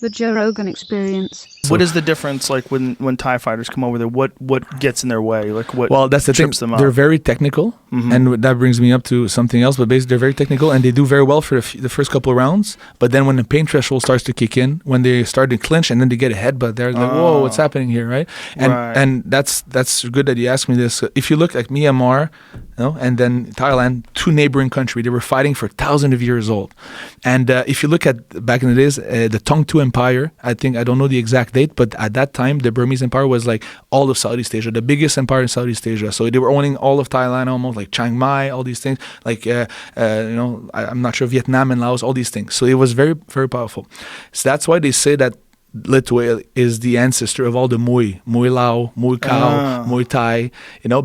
The Joe Rogan Experience. What is the difference like when Thai fighters come over there? What gets in their way? Like what? Well, that's the thing. trips them up? They're very technical, and that brings me up to something else. But basically, they're very technical, and they do very well for the first couple of rounds. But then when the pain threshold starts to kick in, when they start to clinch, and then they get a headbutt, they're like, "Whoa, what's happening here?" Right? And that's good that you asked me this. If you look at Myanmar, and then Thailand, two neighboring countries, they were fighting for thousands of years old. And if you look at back in the days, the Tongtu Empire, I don't know the exact date, but at that time, the Burmese Empire was like all of Southeast Asia, the biggest empire in Southeast Asia. So they were owning all of Thailand almost, like Chiang Mai, all these things, like, I'm not sure, Vietnam and Laos, all these things. So it was very, very powerful. So that's why they say that Lethwei is the ancestor of all the Muai Lao, Muay Khao, Muay Thai,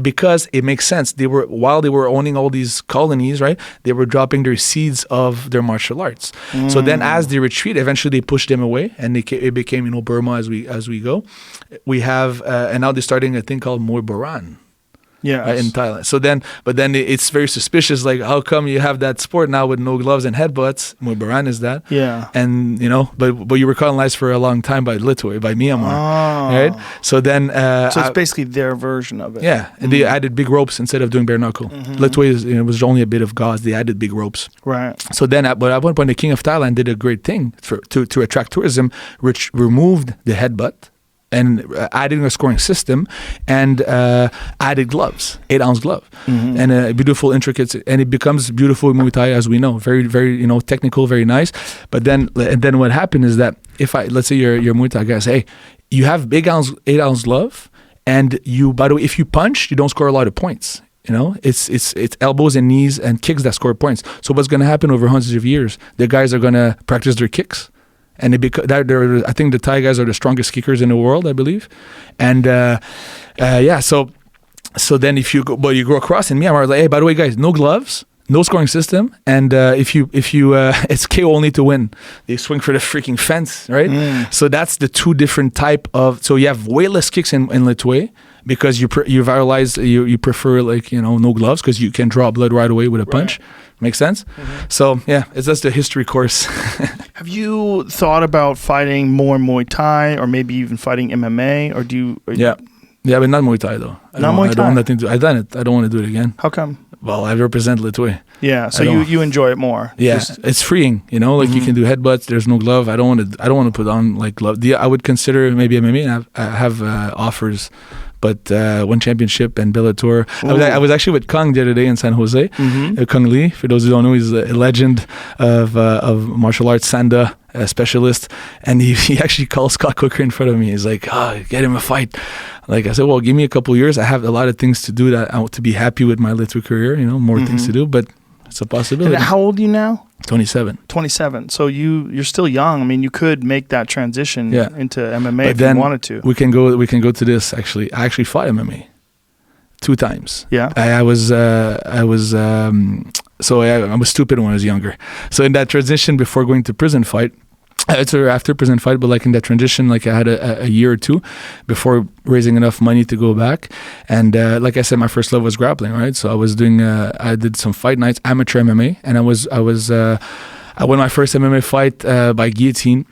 because it makes sense. While they were owning all these colonies, right, they were dropping their seeds of their martial arts. So then as they retreat, eventually they pushed them away, and it became, Burma as we go. We have, and now they're starting a thing called Muay Boran. Yeah, in Thailand. So then, it's very suspicious. Like, how come you have that sport now with no gloves and headbutts? Muay Boran is that. Yeah. And but you were colonized for a long time by Lethwei, by Myanmar, right? So then, so it's basically their version of it. Yeah, and they added big ropes instead of doing bare knuckle. Lethwei was only a bit of gauze. They added big ropes. Right. So then, at one point, the king of Thailand did a great thing to attract tourism, which removed the headbutt and adding a scoring system, and added gloves, 8-ounce glove, and a beautiful, intricate, and it becomes beautiful Muay Thai as we know, very, very, technical, very nice. But then what happened is that let's say you're Muay Thai guy, say, hey, you have big 8-ounce glove, and by the way, if you punch, you don't score a lot of points. It's elbows and knees and kicks that score points. So what's going to happen over hundreds of years? The guys are going to practice their kicks. And I think the Thai guys are the strongest kickers in the world, I believe. And so then if you go across in Myanmar, like, hey, by the way, guys, no gloves, no scoring system, and if you it's KO only to win. They swing for the freaking fence, right? So that's the two different type of. So you have way less kicks in Lethwei, because you prefer no gloves, because you can draw blood right away with a punch. Makes sense? So yeah, it's just a history course. Have you thought about fighting more Muay Thai, or maybe even fighting MMA, or do you? Yeah, but not Muay Thai though. Muay Thai. I've done it. I don't want to do it again. How come? Well, I represent Lethwei. Yeah, so you enjoy it more. Yeah, it's freeing. Like you can do headbutts. There's no glove. I don't want to put on like glove. I would consider maybe MMA, and I have offers. But one championship and Bellator. I was actually with Kung the other day in San Jose. Kung Lee, for those who don't know, he's a legend of martial arts, Sanda specialist. And he actually called Scott Cooker in front of me. He's like, get him a fight. Like I said, well, give me a couple of years. I have a lot of things to do that I want to be happy with my Lethwei career. More things to do, but it's a possibility. And how old are you now? 27. 27. So you're still young. I mean, you could make that transition into MMA if you wanted to. We can go to this actually. I actually fought MMA 2 times. Yeah. I was stupid when I was younger. So in that transition before going to prison fight, it's after prison fight, but like in that transition, like I had a year or 2 before raising enough money to go back. And like I said, my first love was grappling, right? So I was doing, I did some fight nights, amateur MMA, and I won my first MMA fight by guillotine.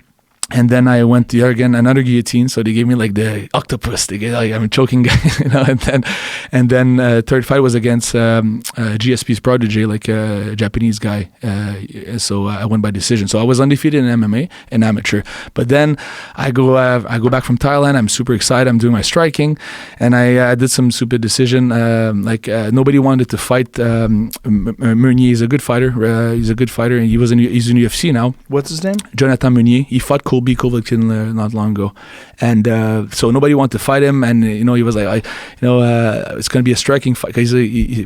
And then I went to another guillotine, so they gave me like the octopus. They gave I'm a choking guy, And then third fight was against GSP's protege, like a Japanese guy. So I won by decision. So I was undefeated in MMA, an amateur. But then I go back from Thailand. I'm super excited. I'm doing my striking, and I did some stupid decision. Nobody wanted to fight Meunier. He's a good fighter. He's a good fighter, and he's in UFC now. What's his name? Jonathan Meunier. He fought Colby Covington not long ago, and so nobody wanted to fight him, and he was like, it's going to be a striking fight, because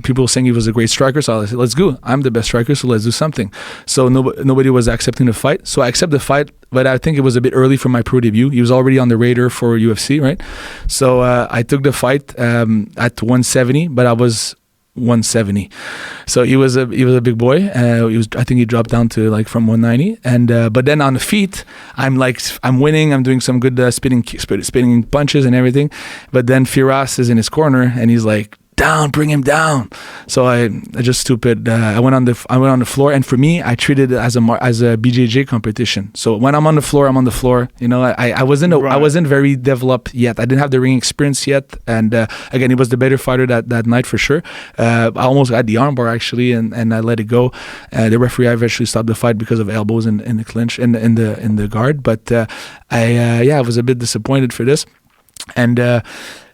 people were saying he was a great striker. So I said, let's go. I'm the best striker, so let's do something. So nobody was accepting the fight, so I accepted the fight, but I think it was a bit early for my pro debut. He was already on the radar for UFC, right? So I took the fight at 170, but I was 170, so he was a big boy. I think he dropped down to like from 190, and but then on the feet, I'm winning. I'm doing some good spinning punches and everything. But then Firas is in his corner, and he's like, down, bring him down. So I just stupid. I went on the floor, and for me, I treated it as a BJJ competition. So when I'm on the floor, I'm on the floor. You know, I wasn't very developed yet. I didn't have the ring experience yet, and again, he was the better fighter that night for sure. I almost had the armbar actually, and I let it go. The referee eventually stopped the fight because of elbows in the clinch in the guard. But I was a bit disappointed for this, and.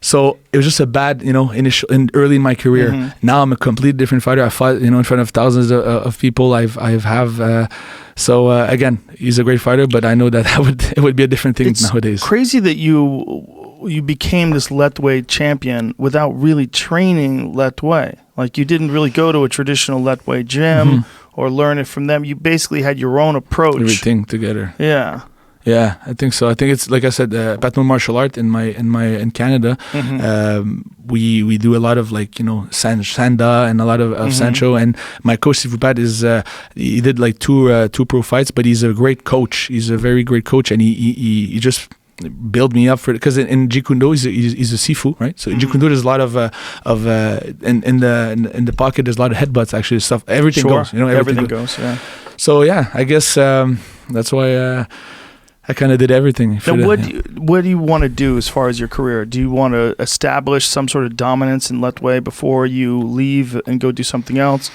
So it was just a bad, early in my career. Mm-hmm. Now I'm a completely different fighter. I fight, in front of thousands of people. Again, he's a great fighter, but I know that it would be a different thing nowadays. Crazy that you became this Lethwei champion without really training Lethwei. Like you didn't really go to a traditional Lethwei gym or learn it from them. You basically had your own approach. Everything together. Yeah. Yeah, I think so. I think it's like I said, Patno martial art in Canada. Mm-hmm. We do a lot of Sanda and a lot of Sancho. And my coach Sivupat is he did like two pro fights, but he's a great coach. He's a very great coach, and he just build me up for it, because in Jeet Kune Do he's a Sifu, right? So in Jeet Kune Do there's a lot of in the pocket there's a lot of headbutts actually, stuff. Everything goes, everything goes. Yeah. So yeah, I guess that's why. I kind of did everything. Now, what do you want to do as far as your career? Do you want to establish some sort of dominance in Lethwei before you leave and go do something else?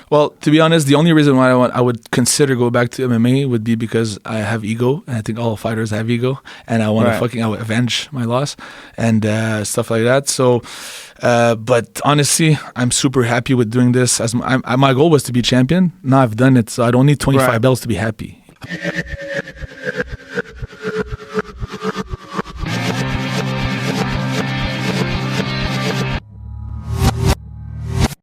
Well, to be honest, the only reason why I would consider go back to MMA would be because I have ego, and I think all fighters have ego, and I want to I would avenge my loss and stuff like that. So, but honestly, I'm super happy with doing this. My goal was to be champion. Now I've done it, so I don't need 25 belts to be happy.